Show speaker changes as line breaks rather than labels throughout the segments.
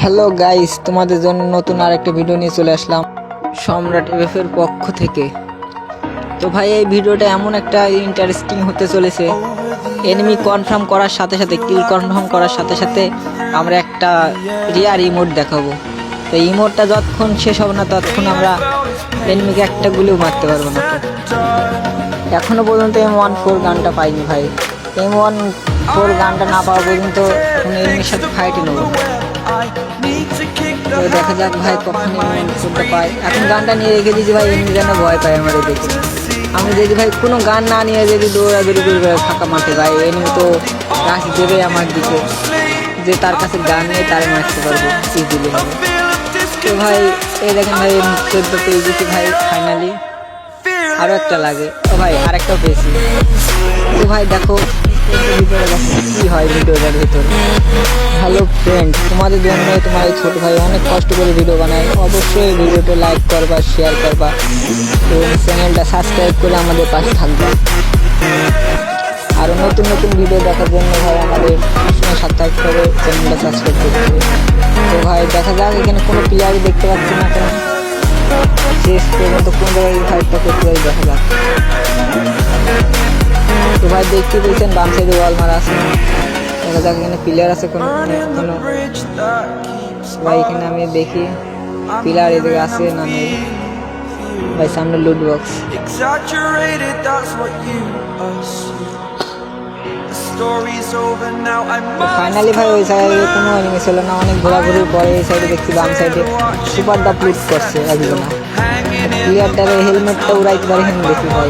Hello guys, তোমাদের জন্য নতুন আরেকটা ভিডিও নিয়ে চলে আসলাম সম্রাট এফ এর পক্ষ থেকে। তো ভাই এই ভিডিওটা এমন একটা ইন্টারেস্টিং হতে চলেছে। এনিমি কনফার্ম করার সাথে সাথে, কিল কনফার্ম করার সাথে সাথে আমরা একটা রিয়ার ইমোট দেখাবো। তো ইমোটটা যতক্ষণ শেষ হবে না ততক্ষণ আমরা এনিমিকে একটা গুলিও মারতে পারবো না। তো এখনো পর্যন্ত M14 গানটা পাইনি ভাই। M14 গানটা না পাওয়া পর্যন্ত এখন এনিমির সাথে ফাইটে নেবো। তো দেখা যাক ভাই কখন M14টা পাই। এখন গানটা নিয়ে রেখে দিয়েছি ভাই, এনিমি যেন ভয় পায় আমাদের দেখে। আমি যদি ভাই কোনো গান না নিয়ে যদি দৌড়াদৌড়ি করবে ফাঁকা মাঠে, ভাই এনিমি তো রাশ দেবে আমার দিকে, যে তার কাছে গান নেই তারে মারতে পারবো ইজিলি হবে। তো ভাই এই দেখেন ভাই M14 পেয়ে গেছি ভাই ফাইনালি। আরও একটা লাগে, ও ভাই আরেকটাও পেয়েছি। তো ভাই দেখো ভিতরে দেখো কী হয় ভিডিওটার ভিতরে। হ্যালো ফ্রেন্ড, তোমাদের জন্য তোমার এই ছোটো ভাই অনেক কষ্ট করে ভিডিও বানায়। অবশ্যই ভিডিওটা লাইক করবা, শেয়ার করবা এবং চ্যানেলটা সাবস্ক্রাইব করে আমাদের পাশে থাকবা। আরও নতুন নতুন ভিডিও দেখার জন্য ভাই আমাদের সবসময় সাবস্ক্রাইব করে চ্যানেলটা সাবস্ক্রাইব করতে হবে। তো ভাই দেখা যাক, এখানে কোনো প্লেয়ারই দেখতে পাচ্ছি না কেন, শেষ পর্যন্ত কোন জায়গায় ফাইটটা করতে পারি দেখা যাক। তো ভাই দেখতে পেয়েছেন বাম সাইডে ওয়াল মারা আছে, দেখা যাক এখানে প্লেয়ার আছে কোনো কোনো ভাই। এখানে আমি দেখি প্লেয়ার এদিকে আছে না নেই ভাই। সামনে লুট বক্স। ফাইনালি ভাই ওই সাইডে কোনো এনিমি ছিল না, অনেক ঘোরাঘুরির পরে এই সাইডে দেখছি বাম সাইডে সুপার ডাপ লুট করছে একজন। প্লেয়ারটারে হেলমেটটা উড়াইতে পারে হেন দেখি ভাই,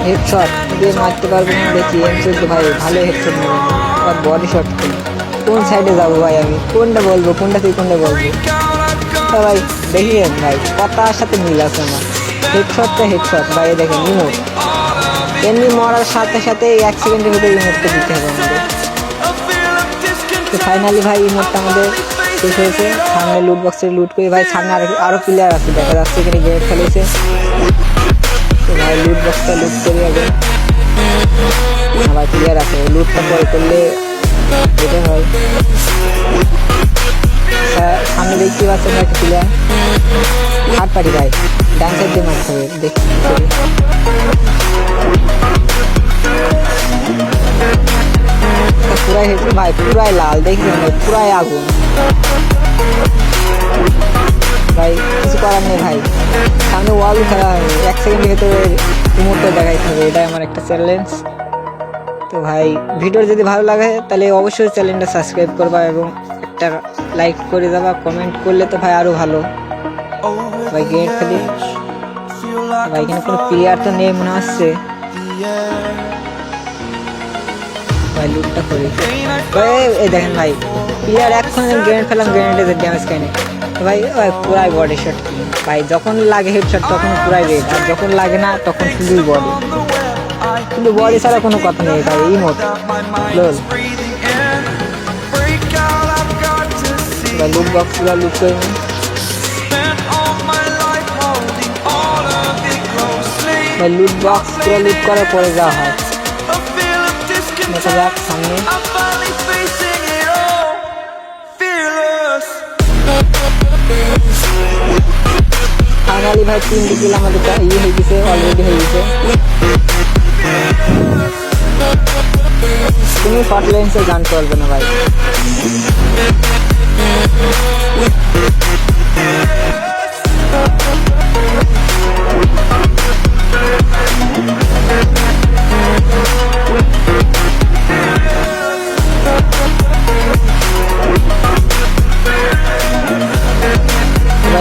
হেডশট দিয়ে মারতে পারবো না দেখি। M14 ভাই ভালো হেডশট নেবে আর বডি শট। কোন সাইডে যাবো ভাই, আমি কোনটা বলবো, কোনটা থেকে কোনটা বলবো ভাই। দেখিয়েন ভাই কথার সাথে মিল আছে আমার। হেডশটটা হেডশট ভাই, দেখেন ইমোট এমনি মরার সাথে সাথে 1 সেকেন্ডের ভিতরে ইমোটটা দিতে হবে আমাদের। তো ফাইনালি ভাই ইমোটটা আমাদের শেষ হয়েছে। সামনে লুট বক্সে লুট করি ভাই, সামনে আরো প্লেয়ার আছে দেখা যাচ্ছে, এখানে গ্রেনেড ফেলেছে। তো ভাই লুট বক্সটা লুট করি আগে, ভাই প্লেয়ার আছে, লুটটা পরে করলে যেতে হয়। সামনে দেখতে পাচ্ছেন একটা প্লেয়ার থার্ড পার্টি ভাই, ডান সাইড দিয়ে মারতে হবে দেখি পুরাই হেঁটে ভাই, পুরাই লাল দেখি পুরাই আগুন ভাই, কিছু করার নেই ভাই। সামনে ওয়াল খেলা হয়নি, 1 সেকেন্ডের ভেতরে মুহূর্তে দেখাইতে হবে, এটাই আমার একটা চ্যালেঞ্জ। তো ভাই ভিডিও যদি ভালো লাগে তাহলে অবশ্যই চ্যানেলটা সাবস্ক্রাইব করবা এবং একটা লাইক করে দেবা। কমেন্ট করলে তো ভাই আরও ভালো ভাই। গেট খালি ভাই, এখানে কোনো প্লেয়ার তো নেই মনে হচ্ছে ভাই। লুটটা করি এই দেখেন ভাই প্লেয়ার, এখন গ্রেনেড ফেলাম, গ্রেনেডে ড্যামেজ খাই না ভাই। পুরাই বডি শট ভাই, যখন লাগে হেডশট তখন পুরাই রেড, আর যখন লাগে না তখন শুধুই বডি। কিন্তু বডি ছাড়া কোনো কথা নেই ভাই। ইমোট লোল ভাই, লুট বক্সগুলো লুট করে নিই ভাই। লুট বক্সগুলো লুট করার পরে যাওয়া হয়, দেখা যাক সামনে। ফাইনালি ভাই 3টি কিল আমাদের হয়ে গেছে, অলরেডি হয়ে গেছে। তুমি শর্ট লেন্সে গান চলবে না ভাই।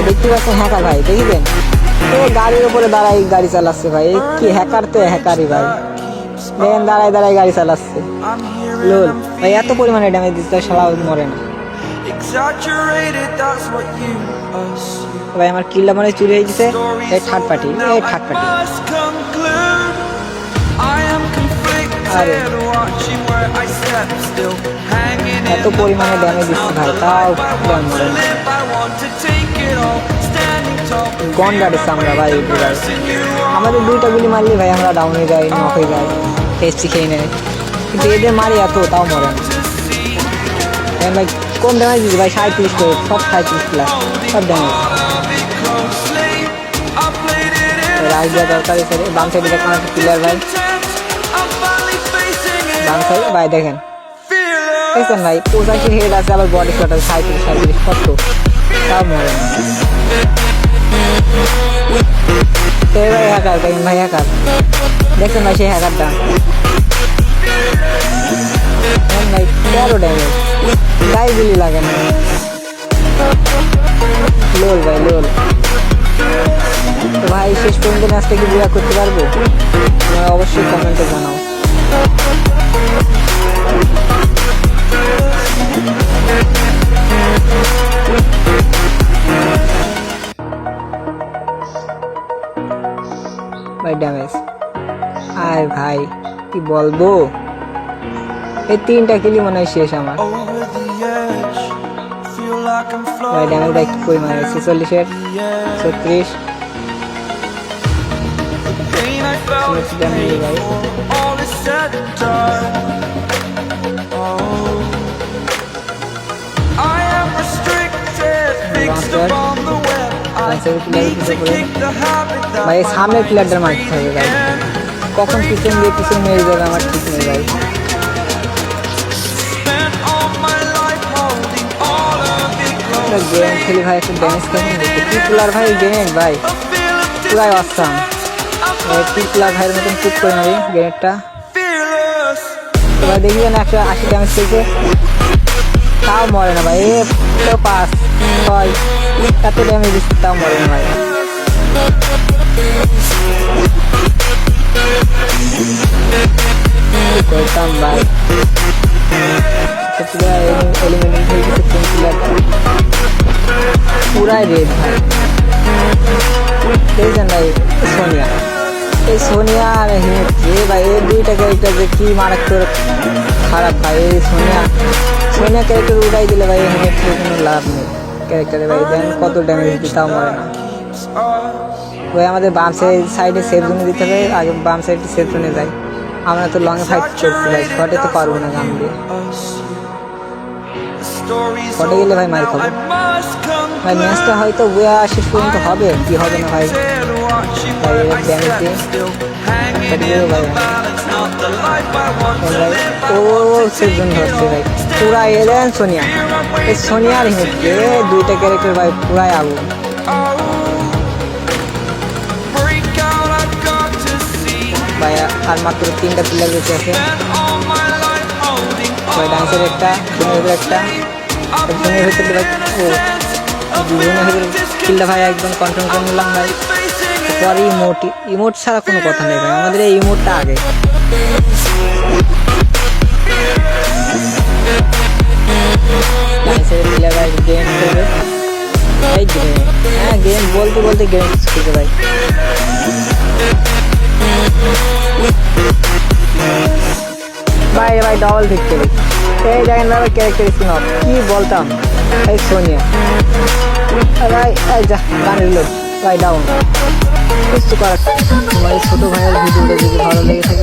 দেখতে পাচ্ছেন হ্যাকার ভাই, দেখবেন তো গাড়ির উপরে দাঁড়াই গাড়ি চালাচ্ছে ভাই। কি হ্যাকার, তো হ্যাকারই ভাই, দেখেন দাঁড়ায় দাঁড়ায় গাড়ি চালাচ্ছে লোল ভাই। এত পরিমাণে ড্যামেজ দিচ্ছে শালা মরে না ভাই। আমার কিলটা মানে চুরি হয়ে গেছে। এই থার্ড পার্টি, এই থার্ড পার্টি আরে এত পরিমাণে ড্যামেজ দিচ্ছে ভাই, তাও মরে না। গন্ডা দিচ্ছে আমরা ভাই। আমাদের 2টা গুলি মারলে ভাই আমরা ডাউন হয়ে যাই, নক হয়ে যাই, টেস্টি খেয়ে নেয়। কিন্তু এদের মারি এত, তাও মরে না ভাই। কম ড্যামেজ দিচ্ছে ভাই, 37 করে, সব 37 প্লাস, সব ড্যামেজ। রাইট দেওয়া দরকার, বাম সাইডে দেখুন একটা প্লেয়ার ভাই, বাম সাইড ভাই দেখেন, দেখছেন ভাই 85 হেড আছে, আবার বডি শট আছে 37 কত, তাও মরে না। ভাই হ্যাকার, দেখেন ভাই হ্যাকার, দেখছেন ভাই সেই হ্যাকারটা ভাই 13 ড্যামেজ, গাই গুলি লাগে না। লোল ভাই লোল। তো ভাই শেষ পর্যন্ত ম্যাচটা কি বুয়া করতে পারবো? তোমরা অবশ্যই কমেন্টে জানাও। ভাই ড্যামেজ, আয় ভাই কি বলবো, এই 3টা কিলি মনে হয় শেষ আমার। ভাই ড্যামেজ দেখ কই মারে, 46-এর 36 ড্যামেজ ভাই। ভাই সামনের প্লেয়ারদের মারতে হবে ভাই, কখন পিছন দিয়ে পিছন মেরে যাবে আমার ঠিক নেই ভাই। গেম খেলি ভাই, একটু ড্যামেজ কেমন কি প্লেয়ার ভাই, গ্রেনেড ভাই পুরাই অসাম, কি প্লেয়ার ভাইয়ের মতন কুক করে নেবে গ্রেনেডটা। ভাই দেখি না 180 ড্যামেজ পেয়েছে, তাও মরে না ভাই, তো 5 6 এত ড্যামেজ দিচ্ছে তাও মরে না ভাই। করতাম ভাই পুরাই রেড ভাই, দেখছেন ভাই সোনিয়া, এই সোনিয়া আর হে ভাই এই দুইটা ক্যারেক্টার যে কি মারাত্মক খারাপ ভাই। এই সোনিয়া ক্যারেক্টার উড়াই দিলে ভাই হেমের কোনো লাভ নেই ক্যারেক্টারে ভাই, দেন কত ড্যামেজ দিতে তাও মরে না ভাই। আমাদের বাম সাইডে সেফ জোনে দিতে হবে, আগে বাম সাইডে সেফ জোনে যাই, আমরা তো লং এ ফাইট করছি ভাই, শর্টে তো পারবো না গান দিয়ে, শর্টে গেলে ভাই মার খাবো ভাই। ম্যাচটা হয়তো বুয়া শেষ পর্যন্ত হবে, কি হবে না ভাই, ভাই ড্যামেজ দিয়ে ভাই ও সেফ জোন ধরছে ভাই পুরা। এলেন সোনিয়া, এই সোনিয়ার হেঁটে দুইটা ক্যারেক্টার ভাই পুরাই আগুন ভাই। আর মাত্র 3টা প্লেয়ার বেঁচে আছে ভাই, ডান্সের একটা, জুনের একটা, জুনের ভিতরে ভাই জুনের ভিতরে কিলটা ভাই একদম কন্ট্রোল করে নিলাম ভাই। পরে ইমোট ছাড়া কোনো কথা নেই ভাই, আমাদের এই ইমোটটা আগে। ডান্সের প্লেয়ার ভাই গেম খেলবে, এই গেম, হ্যাঁ গেম বলতে বলতে গেম খেলতে ভাই। ভাই ভাই ডবল দেখতে ভাই, এই দেখেন ভাই ক্যারেক্টার স্কিন অফ, কি বলতাম এই সোনিয়া ভাই, এই যা গানের লোক ভাই ডাউন, কিছু করার। তোমার ছোটো ভাইয়ের ভিডিওটা যদি ভালো লেগে থাকে